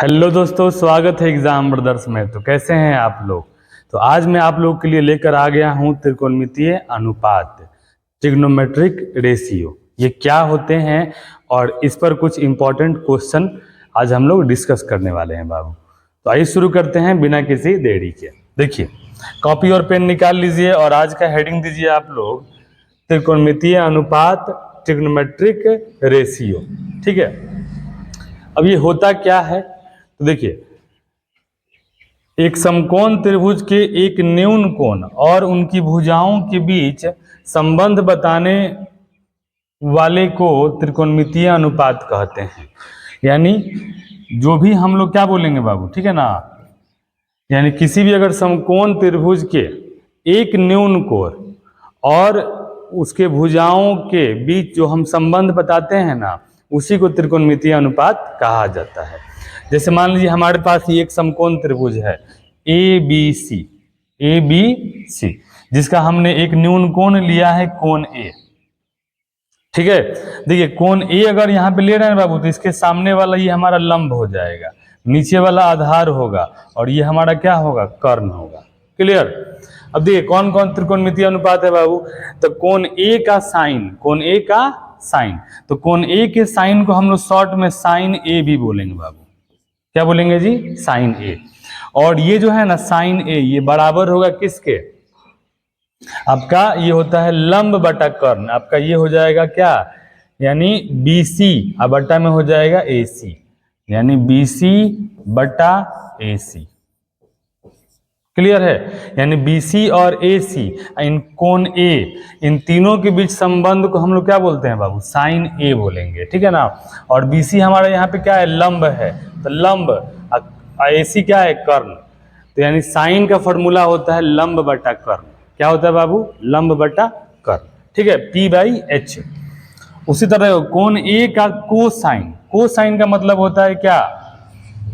Hello दोस्तों, स्वागत है एग्जाम ब्रदर्स में। तो कैसे हैं आप लोग। तो आज मैं आप लोगों के लिए लेकर आ गया हूं त्रिकोणमितीय अनुपात, ट्रिग्नोमेट्रिक रेशियो। ये क्या होते हैं और इस पर कुछ इंपॉर्टेंट क्वेश्चन आज हम लोग डिस्कस करने वाले हैं बाबू। तो आइए शुरू करते हैं बिना किसी देरी के। देखिए, कॉपी और पेन निकाल लीजिए और आज का हेडिंग दीजिए आप लोग त्रिकोणमितीय अनुपात, ट्रिग्नोमेट्रिक रेशियो। ठीक है, अब ये होता क्या है तो देखिए, एक समकोण त्रिभुज के एक न्यून कोण और उनकी भुजाओं के बीच संबंध बताने वाले को त्रिकोणमितीय अनुपात कहते हैं। यानी जो भी हम लोग क्या बोलेंगे बाबू, ठीक है ना, यानी किसी भी अगर समकोण त्रिभुज के एक न्यून कोण और उसके भुजाओं के बीच जो हम संबंध बताते हैं ना, उसी को त्रिकोणमितीय अनुपात कहा जाता है। जैसे मान लीजिए हमारे पास ये एक समकोण त्रिभुज है ए बी सी, जिसका हमने एक न्यून कोण लिया है कोण ए। ठीक है, देखिए कोण ए अगर यहाँ पे ले रहे हैं बाबू, तो इसके सामने वाला ये हमारा लंब हो जाएगा, नीचे वाला आधार होगा और ये हमारा क्या होगा, कर्ण होगा। क्लियर। अब देखिए कौन कौन त्रिकोणमितीय अनुपात है बाबू। तो कोण ए का साइन, कोण ए का साइन, तो कोण ए के साइन को हम लोग शॉर्ट में साइन ए भी बोलेंगे बाबू। क्या बोलेंगे जी, साइन ए। और ये जो है ना साइन ए, ये बराबर होगा किसके, आपका ये होता है लंब बटा कर्ण। आपका ये हो जाएगा क्या, यानी बीसी और बटा में हो जाएगा एसी, यानी बीसी बटा एसी। क्लियर है। यानी बीसी और एसी, इन कोण ए, इन तीनों के बीच संबंध को हम लोग क्या बोलते हैं बाबू, साइन ए बोलेंगे। ठीक है ना। और बीसी हमारा यहाँ पे क्या है, लंब है, तो लंब, एसी क्या है, कर्ण। तो यानी साइन का फॉर्मूला होता है लंब बटा कर्ण। क्या होता है बाबू, लंब बटा कर्ण। ठीक है, P/H। उसी तरह कोण ए का कोसाइन, कोसाइन का मतलब होता है क्या,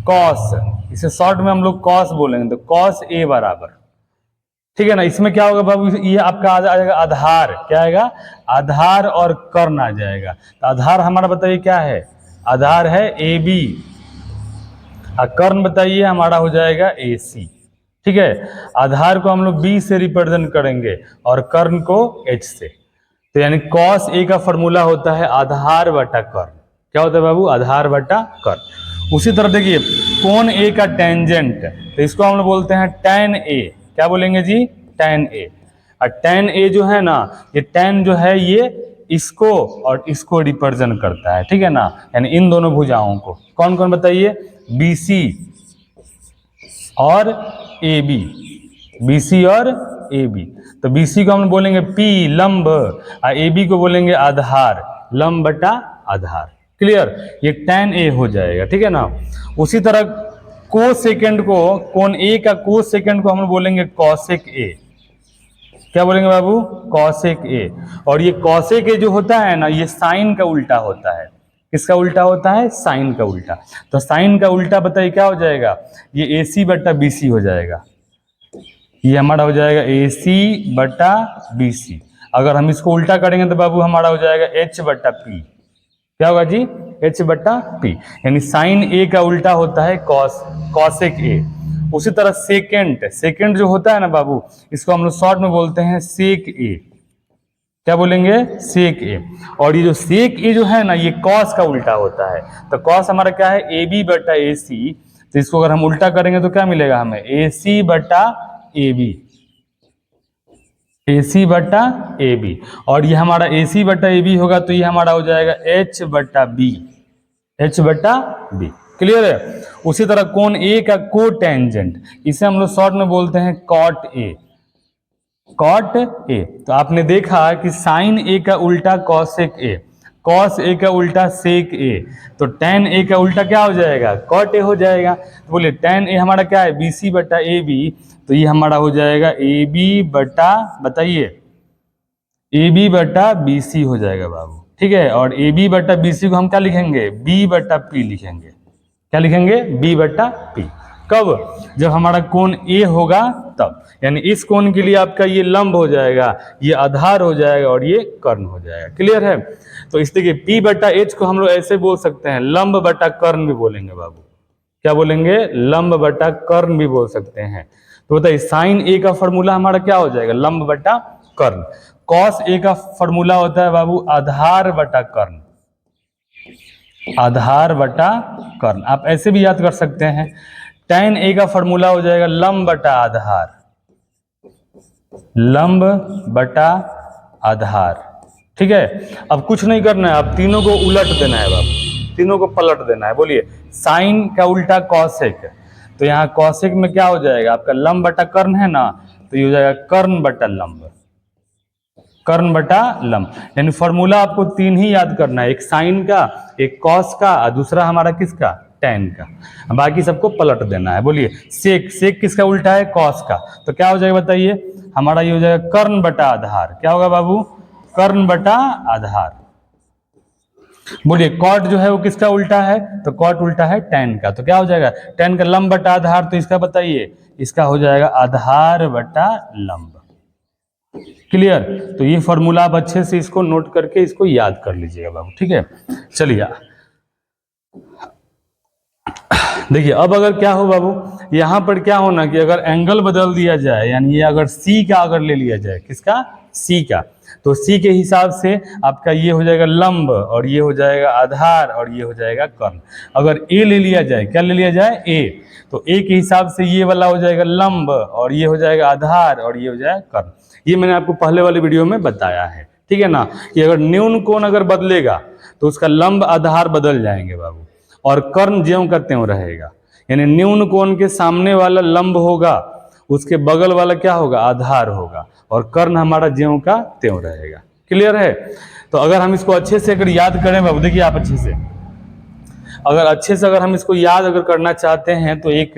कॉस। इसे शॉर्ट में हम लोग कॉस बोलेंगे, तो कॉस ए बराबर। ठीक है ना। इसमें क्या होगा बाबू, ये आपका आ जाएगा आधार, क्या आएगा, आधार और कर्ण आ जाएगा। तो आधार हमारा बताइए क्या है, आधार है ए बी, और कर्ण बताइए हमारा हो जाएगा ए सी। ठीक है, आधार को हम लोग बी से रिप्रेजेंट करेंगे और कर्ण को एच से। तो यानी कॉस ए का फॉर्मूला होता है आधार बटा कर्ण। क्या होता है बाबू, आधार बटा कर्ण। उसी तरह देखिए कोण ए का टेंजेंट, तो इसको हम लोग बोलते हैं tan ए। क्या बोलेंगे जी, tan ए। और tan ए जो है ना, ये tan जो है ये इसको और इसको रिप्रेजेंट करता है। ठीक है ना, यानी इन दोनों भुजाओं को। कौन कौन बताइए, बीसी और ए बी, बीसी और ए बी। तो बीसी को हम बोलेंगे पी लंब, और ए बी को बोलेंगे आधार, लंब बटा आधार। क्लियर, ये tan ए हो जाएगा। ठीक है ना। उसी तरह कोसेकेंड को, कोण ए का कोसेकेंड को हम बोलेंगे कॉसेक ए। क्या बोलेंगे बाबू, कॉसेक ए। और ये कॉसेक ए जो होता है ना, ये साइन का उल्टा होता है। किसका उल्टा होता है, साइन का उल्टा। तो साइन का उल्टा बताइए क्या हो जाएगा, ये AC बटा BC हो जाएगा। ये हमारा हो जाएगा AC बटा BC। अगर हम इसको उल्टा करेंगे तो बाबू हमारा हो जाएगा H बटा P। क्या होगा जी, H बटा P। यानी साइन ए का उल्टा होता है कॉसेक ए। उसी तरह सेकेंड, सेकेंड जो होता है ना बाबू, इसको हम लोग शॉर्ट में बोलते हैं सेक ए। क्या बोलेंगे, सेक ए। और ये जो सेक ए जो है ना, ये कॉस का उल्टा होता है। तो कॉस हमारा क्या है, ए बी बटा ए सी। तो इसको अगर हम उल्टा करेंगे तो क्या मिलेगा हमें, ए सी बटा ए बी, ए सी बटा ए बी। और ये हमारा ए सी बटा ए बी होगा, तो ये हमारा हो जाएगा एच बटा बी, एच बटा बी। क्लियर है। उसी तरह कोण ए का को टेंजेंट, इसे हम लोग शॉर्ट में बोलते हैं कॉट ए, कॉट ए। तो आपने देखा कि साइन ए का उल्टा कॉसेक ए, कॉस ए का उल्टा सेक ए, तो tan ए का उल्टा क्या हो जाएगा, कॉट ए हो जाएगा। तो बोलिए tan ए हमारा क्या है, BC बटा ए बी। तो ये हमारा हो जाएगा ए बी बटा, बताइए, ए बी बटा BC हो जाएगा बाबू। ठीक है। और ए बी बटा BC को हम क्या लिखेंगे, B बटा P लिखेंगे। क्या लिखेंगे, B बटा P। कब, जब हमारा कोण ए होगा तब। यानी इस कोण के लिए आपका ये लंब हो जाएगा, ये आधार हो जाएगा और ये कर्ण हो जाएगा। क्लियर है। तो इस देखिए P बटा H को हम लोग ऐसे बोल सकते हैं, लंब बटा कर्ण भी बोलेंगे बाबू। क्या बोलेंगे, लंब बटा कर्ण भी बोल सकते हैं। तो बताइए साइन ए का फॉर्मूला हमारा क्या हो जाएगा, लंब बटा कर्ण। कॉस ए का फॉर्मूला होता है बाबू आधार बटा कर्ण, आधार बटा कर्ण, आप ऐसे भी याद कर सकते हैं। tan ए का फॉर्मूला हो जाएगा लंब बटा आधार, लंब बटा आधार। ठीक है, अब कुछ नहीं करना है, अब तीनों को उलट देना है बाबू, तीनों को पलट देना है। बोलिए साइन का उल्टा कॉसेक, तो यहाँ कॉसेक में क्या हो जाएगा आपका लंब बटा कर्ण है ना, तो ये हो जाएगा कर्ण बटा लंब, कर्ण बटा लंब। यानी फॉर्मूला आपको तीन ही याद करना है, एक साइन का, एक कॉस का, और दूसरा हमारा किसका, tan का। बाकी सबको पलट देना है। बोलिए सेक, सेक किसका उल्टा है, कॉस का, तो क्या हो जाएगा बताइए, हमारा ये हो जाएगा कर्ण बटा आधार। क्या होगा बाबू, कर्ण बटा आधार। बोलिए कॉट जो है वो किसका उल्टा है, तो कॉट उल्टा है tan का, तो क्या हो जाएगा tan का लंब बटा आधार, तो इसका बताइए, इसका हो जाएगा आधार बटा लंब। क्लियर, तो ये फॉर्मूला आप अच्छे से इसको नोट करके इसको याद कर लीजिएगा बाबू। ठीक है, चलिए देखिए अब अगर क्या हो बाबू, यहां पर क्या होना कि अगर एंगल बदल दिया जाए, यानी ये अगर C का अगर ले लिया जाए, किसका, C का, तो C के हिसाब से आपका ये हो जाएगा लंब, और ये हो जाएगा आधार, और ये हो जाएगा कर्ण। अगर A ले लिया जाए, क्या ले लिया जाए, A, तो A के हिसाब से ये वाला हो जाएगा लंब, और ये हो जाएगा आधार, और ये हो जाएगा कर्ण। ये मैंने आपको पहले वाले वीडियो में बताया है, ठीक है ना, कि अगर न्यून कोण अगर बदलेगा तो उसका लंब आधार बदल जाएंगे बाबू, और कर्ण ज्यों का त्यों रहेगा। यानी न्यून कोण के सामने वाला लंब होगा, उसके बगल वाला क्या होगा, आधार होगा, और कर्ण हमारा ज्यों का त्यों रहेगा। क्लियर है, तो अगर हम इसको अच्छे से अगर याद करें बाबू, देखिए आप अच्छे से अगर हम इसको याद अगर करना चाहते हैं तो एक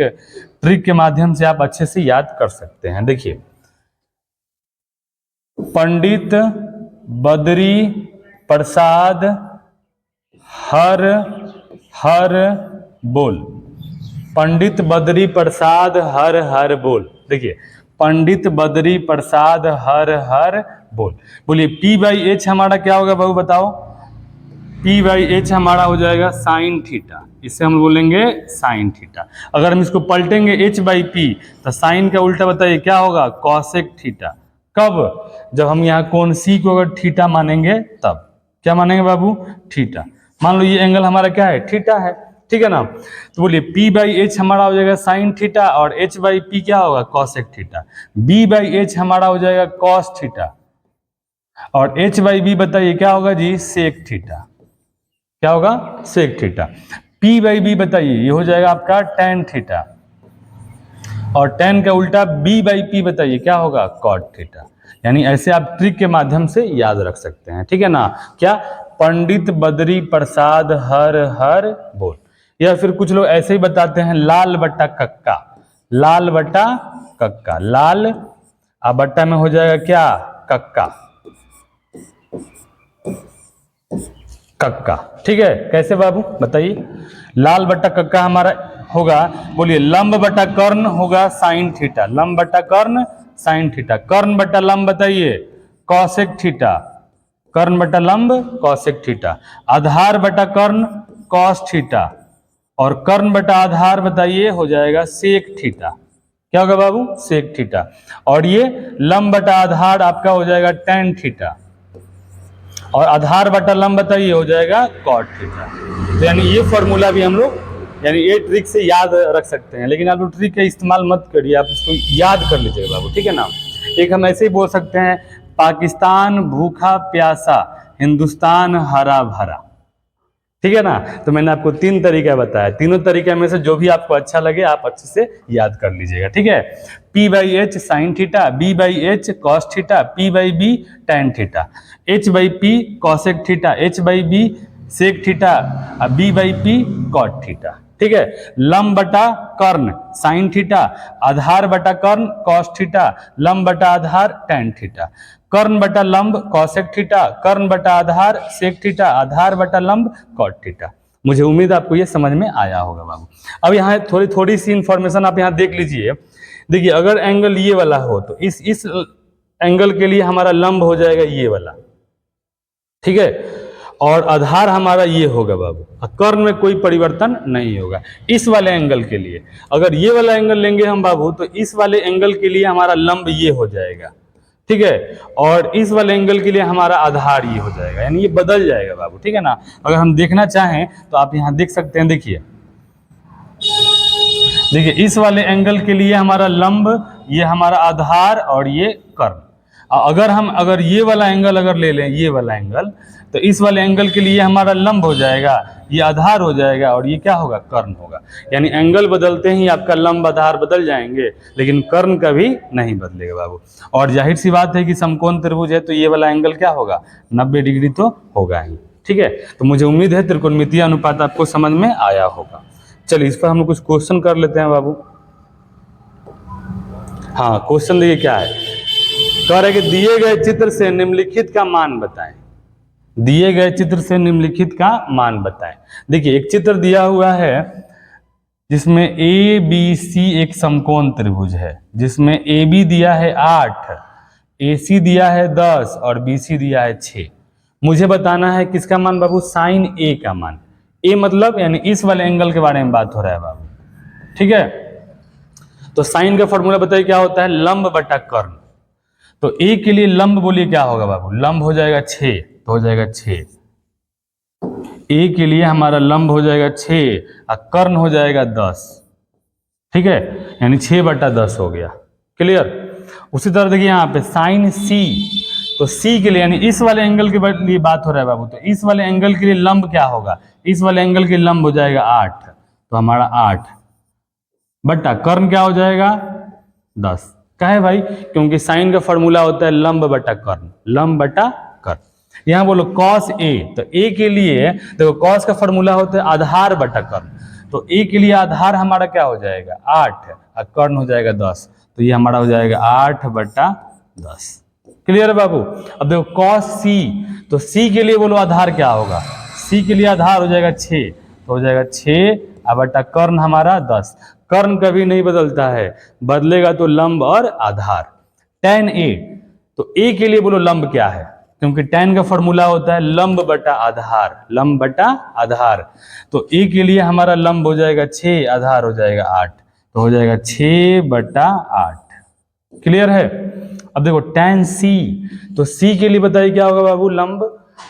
ट्रिक के माध्यम से आप अच्छे से याद कर सकते हैं। देखिए पंडित बद्री प्रसाद हर हर बोल, पंडित बद्री प्रसाद हर हर बोल। देखिए पंडित बद्री प्रसाद हर हर बोल। बोलिए P/H हमारा क्या होगा बाबू बताओ, P/H हमारा हो जाएगा साइन थीटा, इसे हम बोलेंगे साइन थीटा। अगर हम इसको पलटेंगे H/P, तो साइन का उल्टा बताइए क्या होगा, कॉसेक थीटा। कब, जब हम यहाँ कोण C को अगर थीटा मानेंगे तब। क्या मानेंगे बाबू, थीटा। मान लो ये एंगल हमारा क्या है, थीटा है, ठीक है ना, तो बोलिए P/H हमारा हो जाएगा साइन थीटा, और H/P क्या होगा, कॉसेक थीटा। B/H हमारा हो जाएगा कॉस थीटा, और H/B बताइए क्या होगा जी, सेक थीटा। क्या होगा, सेक थीटा। P/B बताइए, ये हो जाएगा आपका tan थीटा, और tan का उल्टा B/P बताइए क्या होगा, कॉट थीटा। यानी ऐसे आप ट्रिक के माध्यम से याद रख सकते हैं, ठीक है ना। क्या, पंडित बद्री प्रसाद हर हर बोल। या फिर कुछ लोग ऐसे ही बताते हैं लाल बट्टा कक्का, लाल बट्टा कक्का, लाल आ बट्टा में हो जाएगा क्या, कक्का, कक्का। ठीक है, कैसे बाबू बताइए, लाल बट्टा कक्का हमारा होगा, बोलिए लंब बटा कर्ण होगा साइन थीटा, लंब बटा कर्ण साइन थीटा, कर्ण बटा लंब बताइए कॉसेक थीटा, कर्ण बटा लंब कॉसेक थीटा, आधार बटा कर्ण कॉस थीटा, और कर्ण बटा आधार बताइए हो जाएगा सेक थीटा। क्या होगा बाबू, सेक थीटा, और ये लंब बटा आधार आपका हो जाएगा tan थीटा, और आधार बटा लंब बताइए हो जाएगा कॉट थीटा। तो यानी ये फॉर्मूला भी हम लोग यानी ये ट्रिक से याद रख सकते हैं, लेकिन आप लोग ट्रिक का इस्तेमाल मत करिए, आप इसको याद कर लीजिएगा बाबू, ठीक है ना। एक हम ऐसे ही बोल सकते हैं, पाकिस्तान भूखा प्यासा, हिंदुस्तान हरा भरा, ठीक है ना। तो मैंने आपको तीन तरीका बताया, तीनों तरीके में से जो भी आपको अच्छा लगे आप अच्छे से याद कर लीजिएगा, ठीक है। P/H sine theta, B/H cos theta, P/B tan theta, H/P cosec theta, H/B sec theta, B/P cot theta, ठीक है। लंब बटा कर्ण साइन थीटा, आधार बटा कर्ण कॉस थीटा, लंब बटा आधार tan थीटा, कर्ण बटा लंब कॉसेक थीटा, कर्ण बटा आधार सेक थीटा, आधार बटा लंब कॉट थीटा। मुझे उम्मीद आपको ये समझ में आया होगा बाबू। अब यहाँ थोड़ी सी इंफॉर्मेशन आप यहाँ देख लीजिए। देखिए अगर एंगल ये वाला हो तो इस एंगल के लिए हमारा लंब हो जाएगा ये वाला, ठीक है। और आधार हमारा ये होगा बाबू, कर्ण में कोई परिवर्तन नहीं होगा इस वाले एंगल के लिए। अगर ये वाला एंगल लेंगे हम बाबू तो इस वाले एंगल के लिए हमारा लंब ये हो जाएगा, ठीक है, और इस वाले एंगल के लिए हमारा आधार ये हो जाएगा, यानी ये बदल जाएगा बाबू, ठीक है ना। अगर हम देखना चाहें तो आप यहाँ देख सकते हैं, देखिए इस वाले एंगल के लिए हमारा लंब, ये हमारा आधार और ये कर्ण। अगर ये वाला एंगल अगर ले लें, ये वाला एंगल, तो इस वाले एंगल के लिए हमारा लंब हो जाएगा, ये आधार हो जाएगा और ये क्या होगा, कर्ण होगा। यानी एंगल बदलते ही आपका लंब आधार बदल जाएंगे, लेकिन कर्ण कभी नहीं बदलेगा बाबू। और जाहिर सी बात है कि समकोण त्रिभुज है तो ये वाला एंगल क्या होगा, 90 डिग्री तो होगा ही, ठीक है। तो मुझे उम्मीद है त्रिकोणमितीय अनुपात आपको समझ में आया होगा। चलिए इस पर हम लोग कुछ क्वेश्चन कर लेते हैं बाबू। हाँ, क्वेश्चन देखिए क्या है, कह रहे कि दिए गए चित्र से निम्नलिखित का मान बताएं। दिए गए चित्र से निम्नलिखित का मान बताएं। देखिए एक चित्र दिया हुआ है जिसमें ए बी सी एक समकोण त्रिभुज है, जिसमें ए बी दिया है 8, ए सी दिया है 10 और बी सी दिया है 6। मुझे बताना है किसका मान बाबू, साइन ए का मान। ए मतलब यानी इस वाले एंगल के बारे में बात हो रहा है बाबू, ठीक है। तो साइन का फॉर्मूला बताइए क्या होता है, लंब बटा कर्ण। तो ए के लिए लंब बोलिए क्या होगा बाबू, लंब हो जाएगा 6, तो हो जाएगा 6। ए के लिए हमारा लंब हो जाएगा 6 और कर्ण हो जाएगा 10, ठीक है, यानी 6 बटा 10 हो गया, क्लियर। उसी तरह देखिए यहाँ पे साइन सी, तो सी के लिए यानी इस वाले एंगल के लिए बात हो रहा है बाबू, तो इस वाले एंगल के लिए लंब क्या होगा, इस वाले एंगल के लंब हो जाएगा 8, तो हमारा 8 बटा कर्ण क्या हो जाएगा 10। क्या है भाई, क्योंकि साइन का फॉर्मूला होता है लंब बटा कर्ण, लंब बटा कर्ण। यहां बोलो कॉस ए, तो ए के लिए देखो कॉस का फॉर्मूला होता है आधार बटा कर्ण, तो ए के लिए आधार हमारा क्या हो जाएगा 8 और कर्ण हो जाएगा 10, तो ये हमारा हो जाएगा 8 बटा 10, क्लियर है बाबू। अब देखो कॉस सी, तो सी के लिए बोलो आधार क्या होगा, सी के लिए आधार हो जाएगा 6, तो हो जाएगा 6 बटा कर्ण हमारा 10। कर्ण कभी नहीं बदलता है, बदलेगा तो लंब और आधार। tan ए, तो ए के लिए बोलो लंब क्या है, क्योंकि tan का फॉर्मूला होता है लंब बटा आधार, लंब बटा आधार। तो ए के लिए हमारा लंब हो जाएगा 6, आधार हो जाएगा 8, तो हो जाएगा 6 बटा 8, क्लियर है। अब देखो tan सी, तो सी के लिए बताइए क्या होगा बाबू, लंब,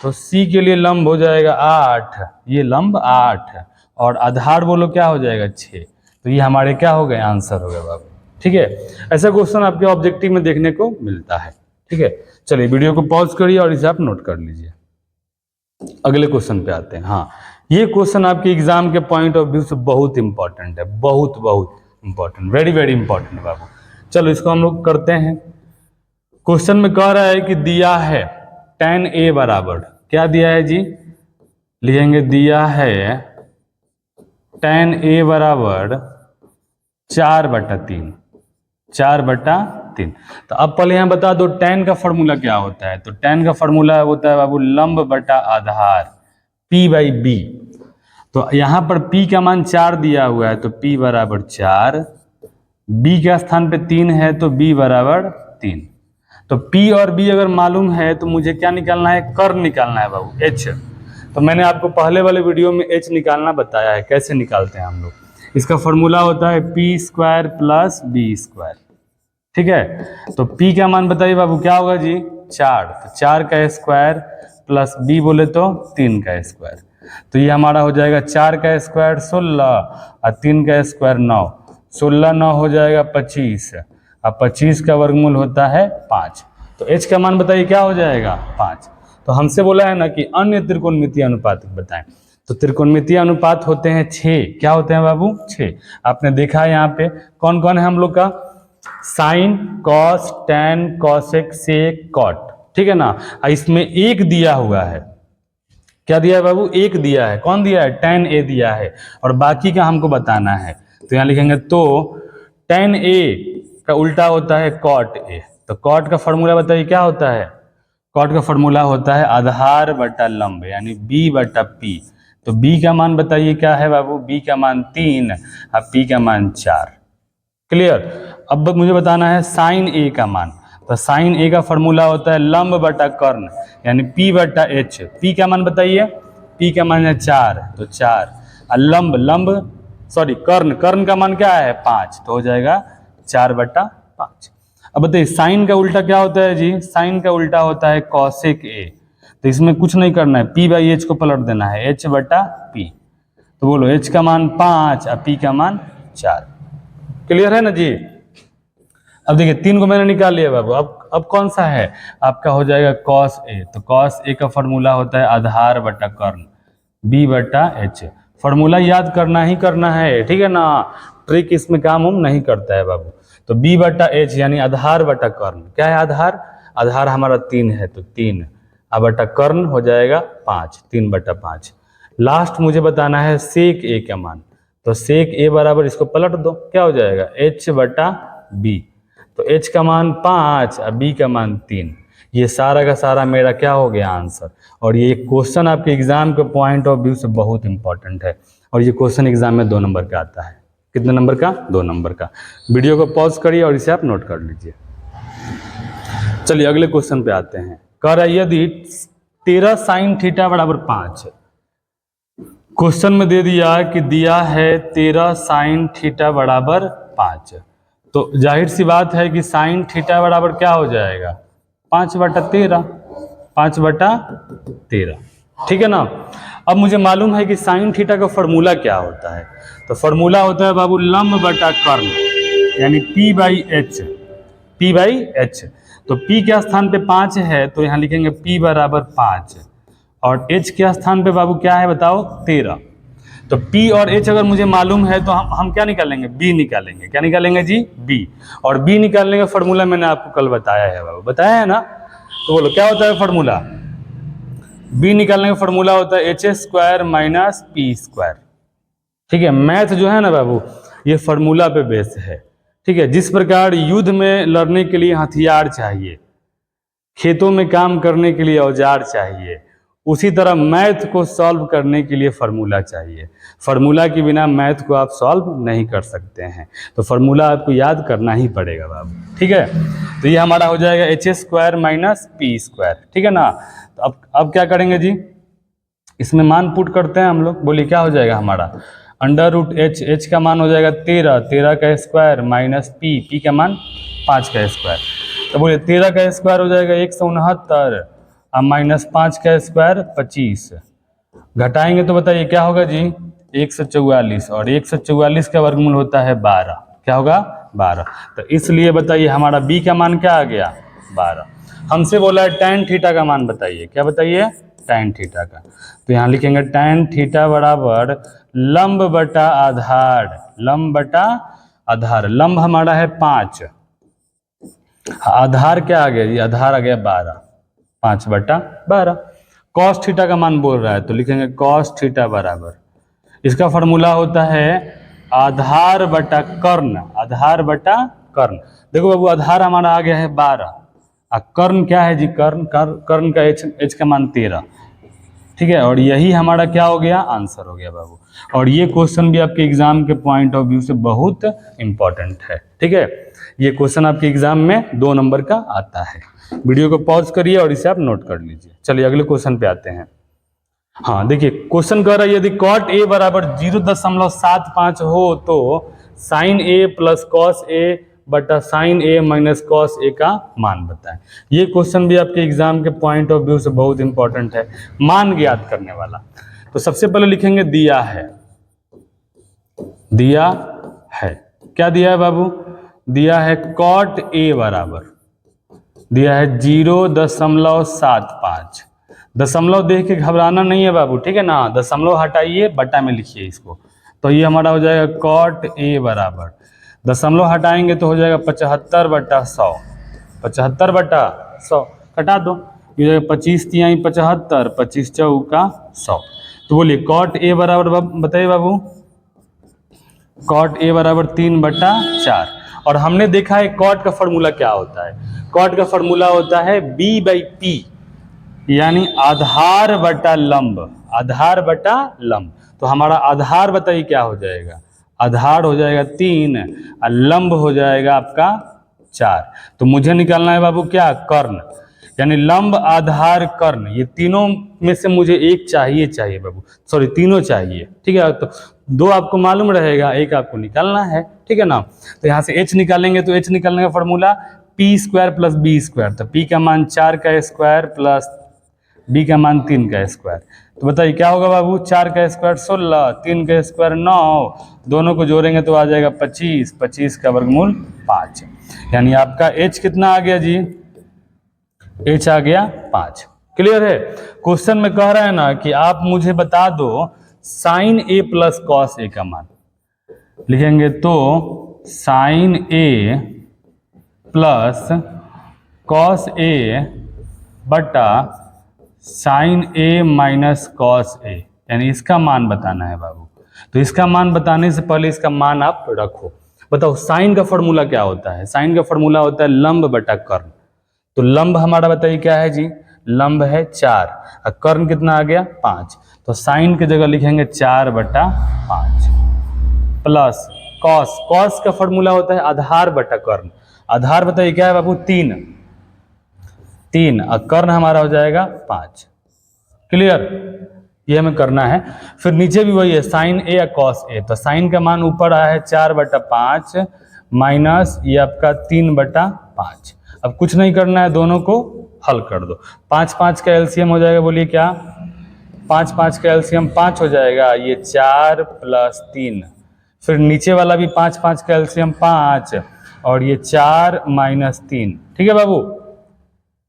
तो सी के लिए लंब हो जाएगा 8, ये लंब 8 और आधार बोलो क्या हो जाएगा 6, तो ये हमारे क्या हो गए, आंसर हो गया बाबू, ठीक है। ऐसा क्वेश्चन आपके ऑब्जेक्टिव में देखने को मिलता है, ठीक है। चलिए वीडियो को पॉज करिए और इसे आप नोट कर लीजिए। अगले क्वेश्चन पे आते हैं। हाँ, ये क्वेश्चन आपके एग्जाम के पॉइंट ऑफ व्यू से बहुत इंपॉर्टेंट है, बहुत बहुत इंपॉर्टेंट, वेरी वेरी इंपॉर्टेंट बाबू। चलो इसको हम लोग करते हैं। क्वेश्चन में कह रहा है कि दिया है tan ए बराबर, क्या दिया है जी, लिखेंगे दिया है tan ए बराबर 4/3, 4/3। तो अब पहले यहाँ बता दो tan का फॉर्मूला क्या होता है, तो tan का फॉर्मूला होता है बाबू लंब बटा आधार, P/B। तो यहाँ पर P का मान 4 दिया हुआ है, तो P बराबर 4, B के स्थान पे 3 है तो B बराबर 3। तो P और B अगर मालूम है तो मुझे क्या निकालना है, कर्ण निकालना है बाबू, H। तो मैंने आपको पहले वाले वीडियो में H निकालना बताया है, कैसे निकालते हैं हम लोग। इसका फॉर्मूला होता है P² + B², ठीक है। तो P का मान बताइए बाबू क्या होगा जी, 4, तो 4 का स्क्वायर प्लस B बोले तो 3 का स्क्वायर, तो ये हमारा हो जाएगा 4 का स्क्वायर 16 और 3 का स्क्वायर 9, 16 9 हो जाएगा 25 और 25 का वर्गमूल होता है 5। तो H का मान बताइए क्या हो जाएगा 5। तो हमसे बोला है ना कि अन्य त्रिकोणमितीय अनुपात बताएं, तो त्रिकोणमितीय अनुपात होते हैं 6। क्या होते हैं बाबू, 6। आपने देखा है यहाँ पे कौन कौन है हम लोग का, साइन, कॉस, टैन, कॉसेक, सेक, कॉट, ठीक है ना। इसमें एक दिया हुआ है, क्या दिया है बाबू, एक दिया है, कौन दिया है, tan ए दिया है और बाकी का हमको बताना है। तो यहाँ लिखेंगे तो tan ए का उल्टा होता है cot ए, तो cot का फॉर्मूला बताइए क्या होता है, cot का फॉर्मूला होता है आधार बटा लंब, यानी B/P। तो B का मान बताइए क्या है बाबू, B का मान 3 और P का मान 4, क्लियर। अब मुझे बताना है साइन ए का मान, तो साइन ए का फॉर्मूला होता है लंब बटा कर्ण, यानी पी बटा एच। पी का मान बताइए, पी का मान है 4, तो 4। कर्ण का मान क्या है 5, तो हो जाएगा 4/5। अब बताइए साइन का उल्टा क्या होता है जी, साइन का उल्टा होता है कॉसेक ए। तो इसमें कुछ नहीं करना है, पी बाई एच को पलट देना है, एच बटा पी। तो बोलो एच का मान 5 और पी का मान 4। क्लियर है ना जी। अब देखिए 3 को मैंने निकाल लिया बाबू, अब कौन सा है आपका, हो जाएगा कॉस ए। तो कॉस ए का फॉर्मूला होता है आधार बटा कर्ण, बी बटा एच। फॉर्मूला याद करना ही करना है, ठीक है ना, ट्रिक इसमें काम हम नहीं करता है बाबू। तो बी बटा एच यानी आधार बटा कर्ण, क्या है आधार, आधार हमारा 3 है, तो 3 अब बटा कर्ण हो जाएगा 5, 3/5। लास्ट मुझे बताना है सेक ए का मान, तो सेक ए बराबर इसको पलट दो, क्या हो जाएगा एच बटा बी। तो एच का मान 5 और बी का मान 3। ये सारा का सारा मेरा क्या हो गया आंसर। और ये क्वेश्चन आपके एग्जाम के पॉइंट ऑफ व्यू से बहुत इंपॉर्टेंट है, और ये क्वेश्चन एग्जाम में 2 नंबर का आता है। कितने नंबर का, 2 नंबर का। वीडियो को पॉज करिए और इसे आप नोट कर लीजिए। चलिए अगले क्वेश्चन पे आते हैं। कह रहा है यदि 13 साइन थीटा बराबर 5, क्वेश्चन में दे दिया कि दिया है 13 साइन थीटा बराबर 5, तो जाहिर सी बात है कि साइन थीटा बराबर क्या हो जाएगा 5/13, 5/13, ठीक है ना। अब मुझे मालूम है कि साइन थीटा का फॉर्मूला क्या होता है, तो फॉर्मूला होता है बाबू लंब बटा कर्ण, यानी P by H, P by H. तो P के स्थान पे 5 है, तो यहाँ लिखेंगे P बराबर 5, और H के स्थान पे बाबू क्या है बताओ 13। तो P और H अगर मुझे मालूम है तो हम क्या निकालेंगे, B निकालेंगे। क्या निकालेंगे जी, B। और B निकालने का फॉर्मूला मैंने आपको कल बताया है बाबू, बताया है ना। तो बोलो क्या होता है फॉर्मूला, B निकालने का फॉर्मूला होता है h² माइनस P²। ठीक है, मैथ जो है ना बाबू ये फॉर्मूला पे बेस है। ठीक है, जिस प्रकार युद्ध में लड़ने के लिए हथियार चाहिए, खेतों में काम करने के लिए औजार चाहिए, उसी तरह मैथ को सॉल्व करने के लिए फार्मूला चाहिए। फार्मूला के बिना मैथ को आप सॉल्व नहीं कर सकते हैं, तो फार्मूला आपको याद करना ही पड़ेगा बाबू। ठीक है, तो ये हमारा हो जाएगा h² माइनस P²। ठीक है ना। तो अब क्या करेंगे जी, इसमें मान पुट करते हैं हम लोग। बोलिए क्या हो जाएगा हमारा, √h, h का मान हो जाएगा 13, 13 का स्क्वायर माइनस p का मान 5 का स्क्वायर। तो बोलिए 13 का स्क्वायर हो जाएगा 169 और माइनस 5 का स्क्वायर 25। घटाएंगे तो बताइए क्या होगा जी, 144, और 144 का वर्गमूल होता है 12। क्या होगा 12। तो इसलिए बताइए हमारा b का मान क्या आ गया 12। हमसे बोला है tan थीटा का मान बताइए, क्या बताइए tan थीटा का। तो यहाँ लिखेंगे tan थीटा बराबर लंब बटा आधार, लंब बटा आधार। लंब हमारा है 5, आधार क्या आ गया जी, आधार आ गया 12, 5/12। cos थीटा का मान बोल रहा है तो लिखेंगे cos थीटा बराबर, इसका फॉर्मूला होता है आधार बटा कर्ण, आधार बटा कर्ण। देखो बाबू आधार हमारा आ गया है 12 और कर्ण क्या है जी, कर्ण का h का मान 13। ठीक है, और यही हमारा क्या हो गया आंसर हो गया बाबू। और ये क्वेश्चन भी आपके एग्जाम के पॉइंट ऑफ व्यू से बहुत इंपॉर्टेंट है। ठीक है, ये क्वेश्चन आपके एग्जाम में 2 नंबर का आता है। वीडियो को पॉज करिए और इसे आप नोट कर लीजिए। चलिए अगले क्वेश्चन पे आते हैं। हाँ देखिए क्वेश्चन कह रहा है यदि cot a बराबर 0.75 हो तो sin a plus cos a बटा sin a minus cos a का मान बताएं। ये क्वेश्चन भी आपके एग्जाम के पॉइंट ऑफ व्यू से बहुत इंपॉर्टेंट है, मान ज्ञात करने वाला। तो सबसे पहले लिखेंगे दिया है, दिया है, क्या दिया है बाबू, दिया है cot a बराबर, दिया है 0.75। दशमलव देख के घबराना नहीं है बाबू, ठीक है ना, दशमलव हटाइए बटा में लिखिए इसको। तो ये हमारा हो जाएगा cot a बराबर, दशमलव हटाएंगे तो हो जाएगा 75/100, 75/100 कटा दो, ये 25 तिहाई 75, 25 चौका 100। तो बोलिए cot a बराबर बताइए बाबू, cot a बराबर 3/4। और हमने देखा है cot का फॉर्मूला क्या होता है, cot का फॉर्मूला होता है b/p, यानी आधार बटा लंब, आधार बटा लंब। तो हमारा आधार बताइए क्या हो जाएगा, आधार हो जाएगा 3 और लंब हो जाएगा आपका 4। तो मुझे निकालना है बाबू क्या, कर्ण, यानी लंब आधार कर्ण। ये तीनों में से मुझे एक चाहिए बाबू, सॉरी तीनों चाहिए, ठीक है। तो 2 आपको मालूम रहेगा, एक आपको निकालना है, ठीक है ना। तो यहाँ से h निकालेंगे, तो h निकालने का फॉर्मूला p² + b²। तो p का मान 4 का स्क्वायर प्लस b का मान 3 का स्क्वायर। तो बताइए क्या होगा बाबू, 4 का स्क्वायर 16, 3 का स्क्वायर 9, दोनों को जोड़ेंगे तो आ जाएगा 25, 25 का वर्गमूल 5। यानी आपका h कितना आ गया जी, h आ गया 5। क्लियर है। क्वेश्चन में कह रहा है ना कि आप मुझे बता दो sin a + cos a का मान। लिखेंगे तो sin a + cos a बटा sin a - cos a, यानी इसका मान बताना है बाबू। तो इसका मान बताने से पहले इसका मान आप रखो। बताओ साइन का फॉर्मूला क्या होता है, साइन का फॉर्मूला होता है लंब बटा कर्ण। तो लंब हमारा बताइए क्या है जी, लंब है 4 और कर्ण कितना आ गया 5। तो साइन की जगह लिखेंगे 4/5 प्लस कॉस, कॉस का फॉर्मूला होता है आधार बटा कर्ण। आधार बताइए क्या है बाबू, 3 और कर्ण हमारा हो जाएगा 5। क्लियर, ये हमें करना है। फिर नीचे भी वही है साइन ए या कॉस ए। तो साइन का मान ऊपर आया है 4/5 माइनस ये आपका 3/5। अब कुछ नहीं करना है, दोनों को हल कर दो। 5 5 का एलसीएम हो जाएगा, बोलिए क्या, 5 5 का एलसीएम 5 हो जाएगा, ये 4 + 3। फिर नीचे वाला भी 5 5 का एलसीएम 5 और ये 4 - 3। ठीक है बाबू,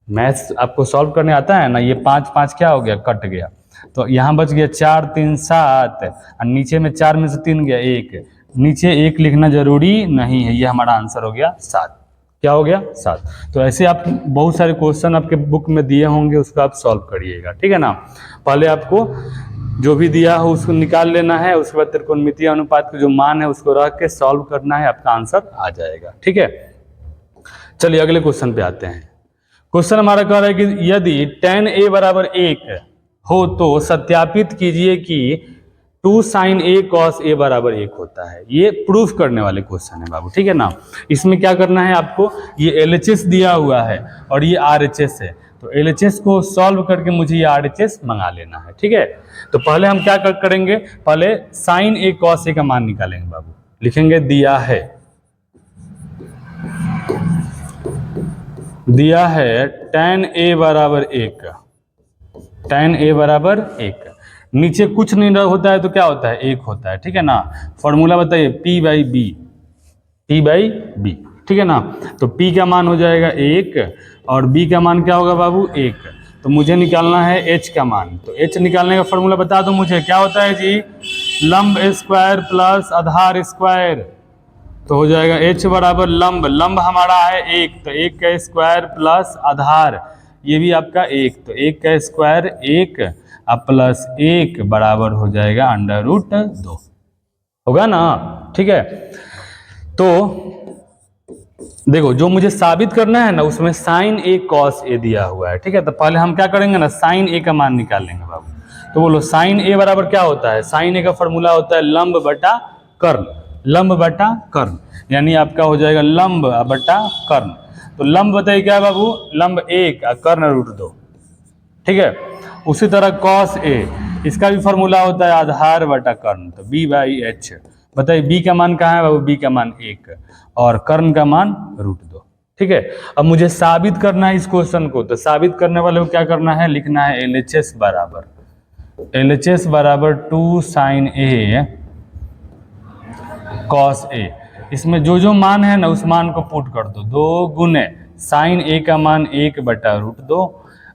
मैथ्स आपको सॉल्व करने आता है ना। ये 5 5 क्या हो गया, कट गया, तो यहाँ बच गया 4 3 7 और नीचे में 4 में से 3 गया 1, नीचे 1 लिखना जरूरी नहीं है। ये हमारा आंसर हो गया 7। क्या हो गया 7। तो ऐसे आप बहुत सारे क्वेश्चन आपके बुक में दिए होंगे, उसको आप सॉल्व करिएगा, ठीक है ना। पहले आपको जो भी दिया हो उसको निकाल लेना है, उसके बाद त्रिकोणमितीय अनुपात का जो मान है उसको रख के सॉल्व करना है, आपका आंसर आ जाएगा, ठीक है। चलिए अगले क्वेश्चन पे आते हैं। क्वेश्चन हमारा कह रहा है कि यदि tan a = 1 हो तो सत्यापित कीजिए कि 2 sin a cos a = 1 होता है। ये प्रूफ करने वाले क्वेश्चन है बाबू, ठीक है ना। इसमें क्या करना है आपको, ये LHS दिया हुआ है और ये RHS है, तो LHS को सॉल्व करके मुझे ये RHS मंगा लेना है, ठीक है। तो पहले हम क्या करेंगे, पहले sin a cos a का मान निकालेंगे बाबू। लिखेंगे दिया है tan a = 1, tan a = 1। नीचे कुछ नहीं होता है तो क्या होता है, 1 होता है, ठीक है ना। फॉर्मूला बताइए P/B, ठीक है ना। तो P का मान हो जाएगा 1 और B का मान क्या होगा बाबू, 1। तो मुझे निकालना है H का मान। तो H निकालने का फॉर्मूला बता दो मुझे, क्या होता है जी, लंब स्क्वायर प्लस आधार स्क्वायर। तो हो जाएगा H = लंब, लंब हमारा है 1, तो 1 का स्क्वायर प्लस आधार, ये भी आपका 1, तो 1 का स्क्वायर 1 प्लस 1 बराबर हो जाएगा √2, होगा ना, ठीक है। तो देखो जो मुझे साबित करना है ना, उसमें sin a cos a दिया हुआ है, ठीक है। तो पहले हम क्या करेंगे ना, sin a का मान निकालेंगे बाबू। तो बोलो sin a बराबर क्या होता है, sin a का फॉर्मूला होता है लंब बटा कर्ण, लंब बटा कर्ण, यानी आपका हो जाएगा लंब बटा कर्ण। तो लंब बताइए क्या है बाबू, लंब 1 और कर्ण √2, ठीक है। उसी तरह cos a, इसका भी फॉर्मूला होता है आधार बटा कर्ण, तो B/H। बताइए b का मान कहाँ है बाबू, b का मान 1 और कर्ण का मान √2, ठीक है। अब मुझे साबित करना है इस क्वेश्चन को, तो साबित करने वाले को क्या करना है, लिखना है LHS = 2 sin a cos a। इसमें जो मान है ना उस मान को पुट कर दो, 2 गुने sin a का मान 1/√2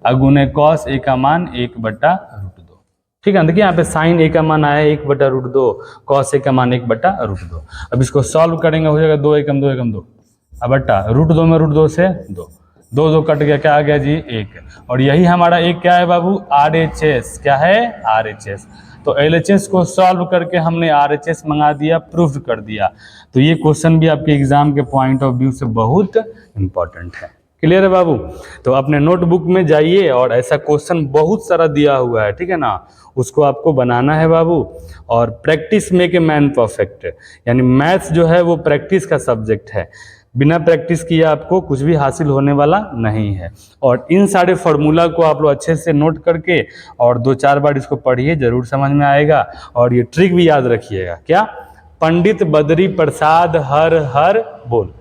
और गुने cos a का मान 1/√2, ठीक है। देखिए यहाँ पे sin a का मान आया 1/√2, cos a का मान 1/√2। अब इसको सॉल्व करेंगे, हो जाएगा 2 एकम 2 एकम 2 अब बट्टा √2 में √2 से 2 2 2 कट गया, क्या आ गया जी 1। और यही हमारा एक क्या है बाबू, RHS, क्या है RHS। तो LHS को सॉल्व करके हमने RHS मंगा दिया, प्रूफ कर दिया। तो ये क्वेश्चन भी आपके एग्जाम के पॉइंट ऑफ व्यू से बहुत इंपॉर्टेंट है। क्लियर है बाबू। तो अपने नोटबुक में जाइए और ऐसा क्वेश्चन बहुत सारा दिया हुआ है, ठीक है ना, उसको आपको बनाना है बाबू। और practice make a man perfect, यानी मैथ्स जो है वो प्रैक्टिस का सब्जेक्ट है। बिना प्रैक्टिस किए आपको कुछ भी हासिल होने वाला नहीं है। और इन सारे फार्मूला को आप लोग अच्छे से नोट करके और 2-4 बार इसको पढ़िए, जरूर समझ में आएगा। और ये ट्रिक भी याद रखिएगा, क्या? पंडित बद्री प्रसाद हर हर बोल,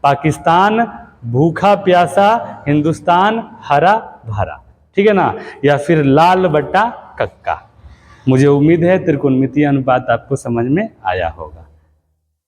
पाकिस्तान भूखा प्यासा, हिंदुस्तान हरा भरा, ठीक है ना? या फिर लाल बट्टा कक्का। मुझे उम्मीद है त्रिकोणमितीय अनुपात आपको समझ में आया होगा।